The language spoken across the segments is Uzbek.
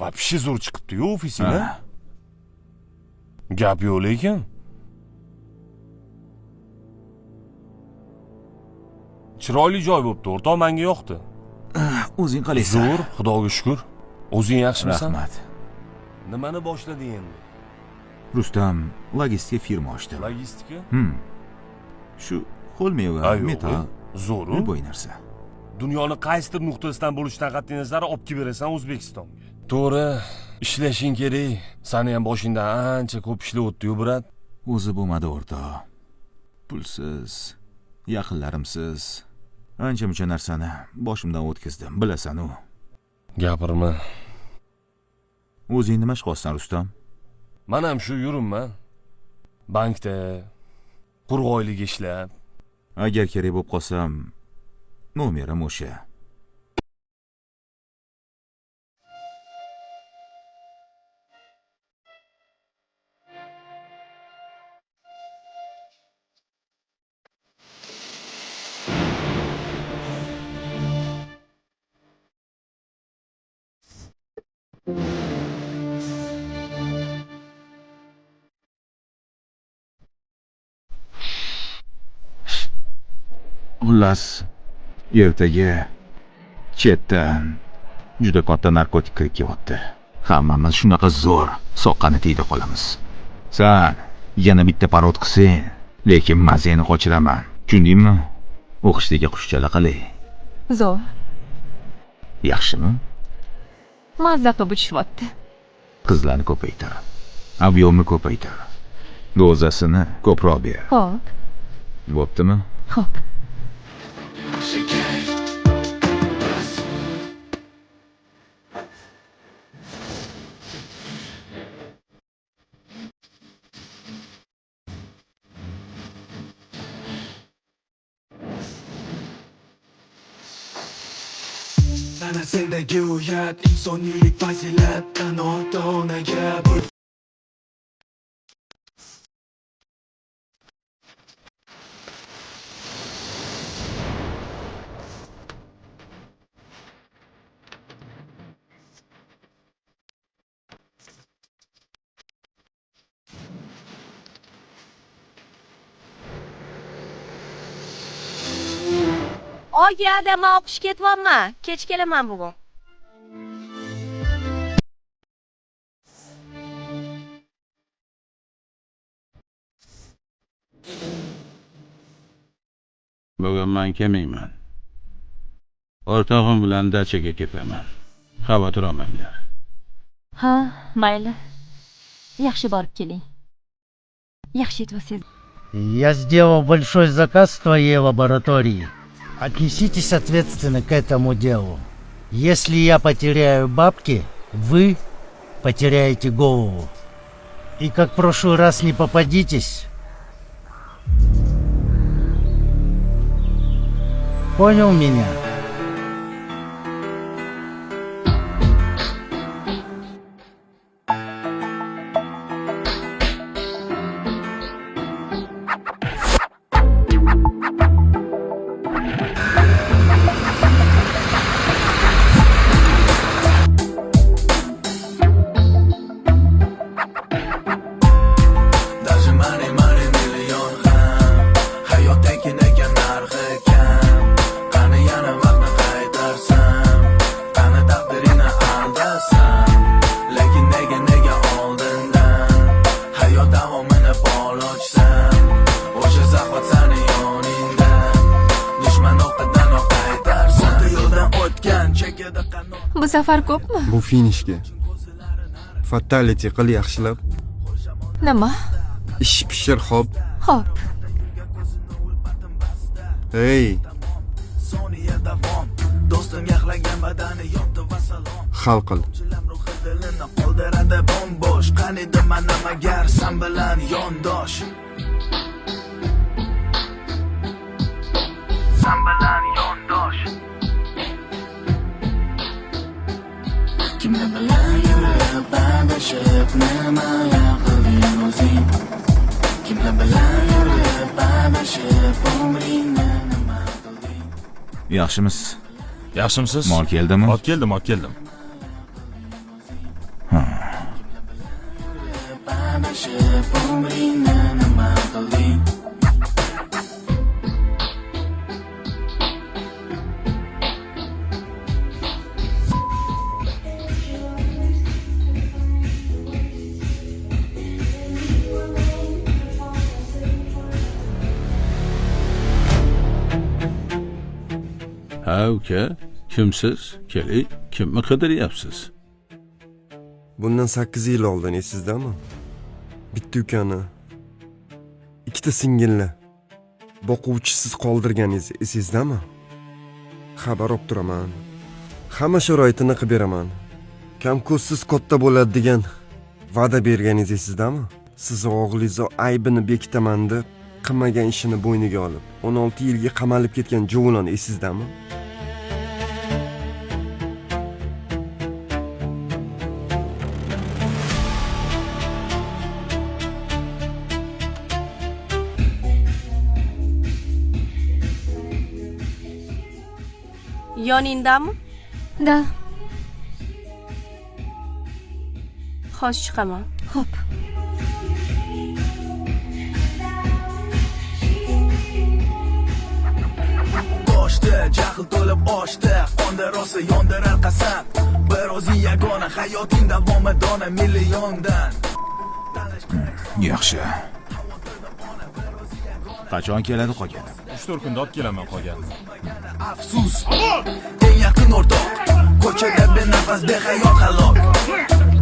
Vapshi zo'r chiqibdi-yu ofisingga. Gap yo'q lekin. Chiroyli joy bo'pti, o'rtoq, menga yoqdi. O'zing qalaysan? Zo'r, Xudoga shukr. O'zing yaxshimisan? Rahmat. Nimani boshlading endi? Rustam logistika firma ochdi. Logistika? Shu qo'l meva, metal, zo'r. любой narsa. Dunyoni qaysidir nuqtasidan bo'lishdan qat'iy nazar olib kelib berasan O'zbekistonga. To'g'ri, ishlashing kerak. Seni ham boshingdan ancha ko'p ishlar o'tdi-yu, brat. O'zi bo'lmadi o'rtoq. Pulsiz, yaqinlarimsiz ancha-muncha narsani boshimdan o'tkazdim, bilasan-u. Gapirma. O'zing nima ish qilasan, Rustam? Men ham shu yuribman. Bankda qurg'oylik ishlab. Agar kerak bo'lib qolsam, nomerim o'sha. Xullas, ertaga chetdan juda katta narkotik kirib kelyapti. Hammamiz shunaqa zo'r soqqani tiydi qolamiz. Sen yana bitta parod qilsang, lekin mazani qochiraman. Tushundingmi? O'qishdagi qushchala qalay? Zo'r. Yaxshimi? Mazza qilib uchishibdi. Qizlarni ko'paytir. Avyomni ko'paytir. Dozasini ko'proq ber. Xo'p. Bo'ptimi? Xo'p. Sana sendagi uyat, insoniylik fazilatdan ota-onaga Oygada men o'qishga ketyapman. Kech kelaman bugun. Bugun men kelmayman. O'rtog'im bilan dachaga ketaman. Xavotir olmanglar. Ha, mayli. Yaxshi borib keling. Yaxshi aytasiz. Я сделал большой заказ в твоей лаборатории. Отнеситесь ответственно к этому делу. Если я потеряю бабки, вы потеряете голову. И как в прошлый раз не попадитесь. Понял меня? Bu safar ko'pmi? Bu finishga. Fatality qil yaxshilab. Nima? Ish pishir, xo'p. Xo'p. Hey. Hal qil. Kimlar bilan yurib adashib nimalar qilding o'zing? Kimlar bilan yurib adashib umringni nima qilding? Yaxshimisiz? Yaxshimisiz? Mol keldimi? Olib keldim. umringni nima qilding? Ha uka, kimsiz? Keling, kimni qidiryapsiz? Bundan 8 yil oldin esizdami? Bitta ukani, ikkita singilni boquvchisiz qoldirganingiz esizdami? Xabar olib turaman. Hamma sharoitini qilib beraman. Kam ko'zsiz katta bo'ladi degan va'da berganingiz esizdami? Siz o'g'lingiz aybini bekitaman deb qilmagan ishini bo'yniga olib 16 yilga qamalib ketgan juvon esizdami? Yoningdami? Da, Hozir chiqaman. xo'p. Boshda jahl to'lib oshdi, qonda rosa yondirar qasam. Bir o'zing yagona hayoting davomi dona milliondan. Yaxshi. Qachon keladi qolgani? 3-4 kunda olib kelaman qolganini. Afsus, eng yaqin o'rtoq. Ko'chada benafas behayot halok.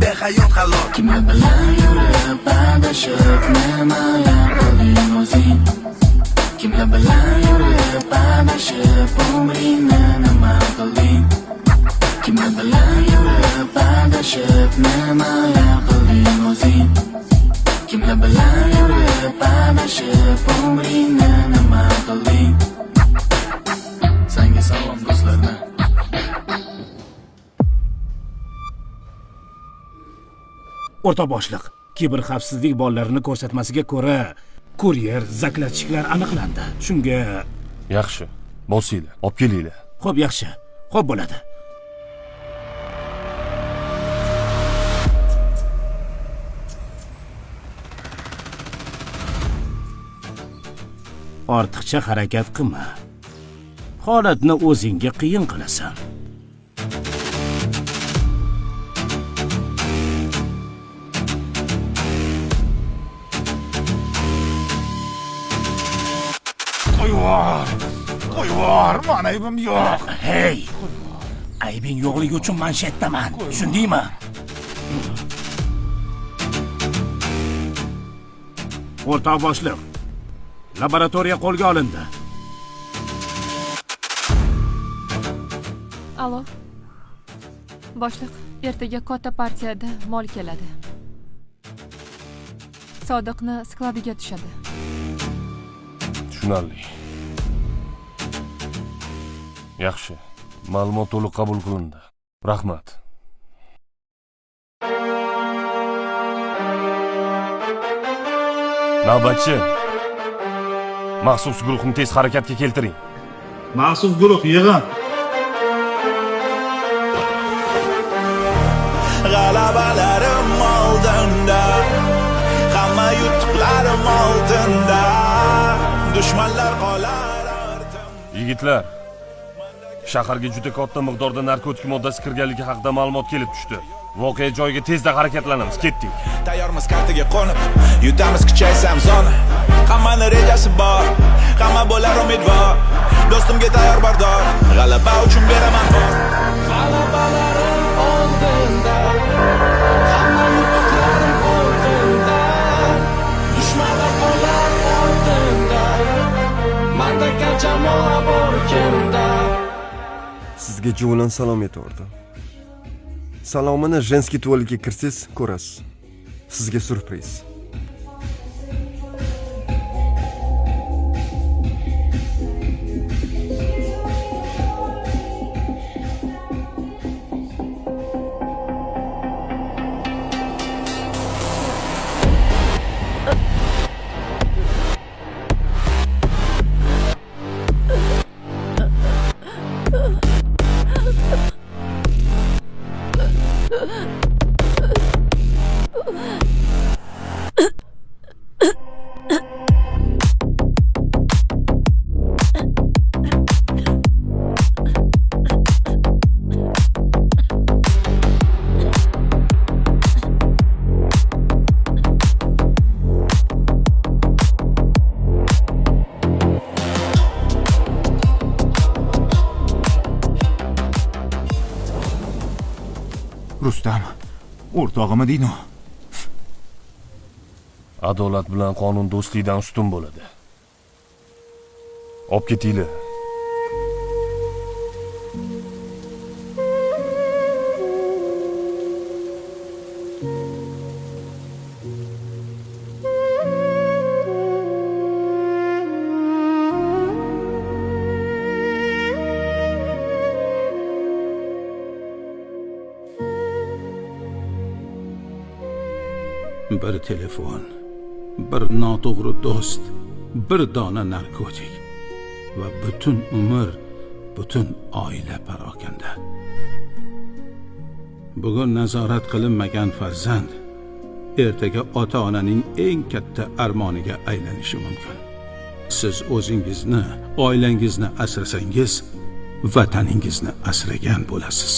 Behayot halok. Kimlar bilan yurib adashib nimalar qilding o'zing? Kimlar bilan yurib adashib umringni nima qilding? Kimlar bilan yurib adashib nimalar qilding o'zing? Kimlar bilan yurib adashib umringni nima qilding? Senga salom do'stlardan. O'rta boshliq, kiber xavfsizlik bolalarini ko'rsatmasiga ko'ra, kuryer zaklatishlar aniqlandi. Shunga Yaxshi. Bosinglar, olib kelinglar. xo'p yaxshi. Xo'p bo'ladi. Ortiqcha harakat qilma. Holatni o'zingga qiyin qilasan. Qo'yvor, mana aybim yo'q. Hey! Aybing yo'qligi uchun manshatdaman. Tushundingmi? O'rta boshliq. Laboratoriya qo'lga olindi. Alo. Boshliq, ertaga katta partiyada mol keladi. Sodiqni skladiga tushadi. Tushunarli. Yaxshi. Ma'lumot to'liq qabul qilindi. Rahmat. Navbatchi. Maxsus guruhni tez harakatga keltiring. Maxsus guruh yig'in. G'alabalarim oldinda, hamma yutuqlarim oldinda, dushmanlar qolar ortimda. Yigitlar, shaharga juda katta miqdorda narkotik moddasi kirganligi haqida ma'lumot kelib tushdi. Voqea joyiga tezda harakatlanamiz. Ketdik. Tayyormiz kartaga qo'nib, yutamiz kuchaysam zona. Hammani rejasi bor, hamma bo'lar umidvor. Do'stimga tayyor bordor, g'alaba uchun beraman bor. G'alabalarim oldinda, hamma yutuqlarim oldinda, dushmanlar qolar ortimda, mandaka jamoa bor kimda. Sizga juvon salom aytdi. Salomini женский tuvalga kirsiz ko'rasiz. Sizga surpriz. Rustam, o'rtog'im eding-ku. Adolat bilan qonun do'stlikdan ustun bo'ladi. Olib ketinglar. Bir telefon, bir noto'g'ri do'st, bir dona narkotik va butun umr, butun oila parokanda. Bugun nazorat qilinmagan farzand ertaga ota-onaning eng katta armoniga aylanishi mumkin. Siz o'zingizni, oilangizni asrasangiz, vataningizni asragan bo'lasiz.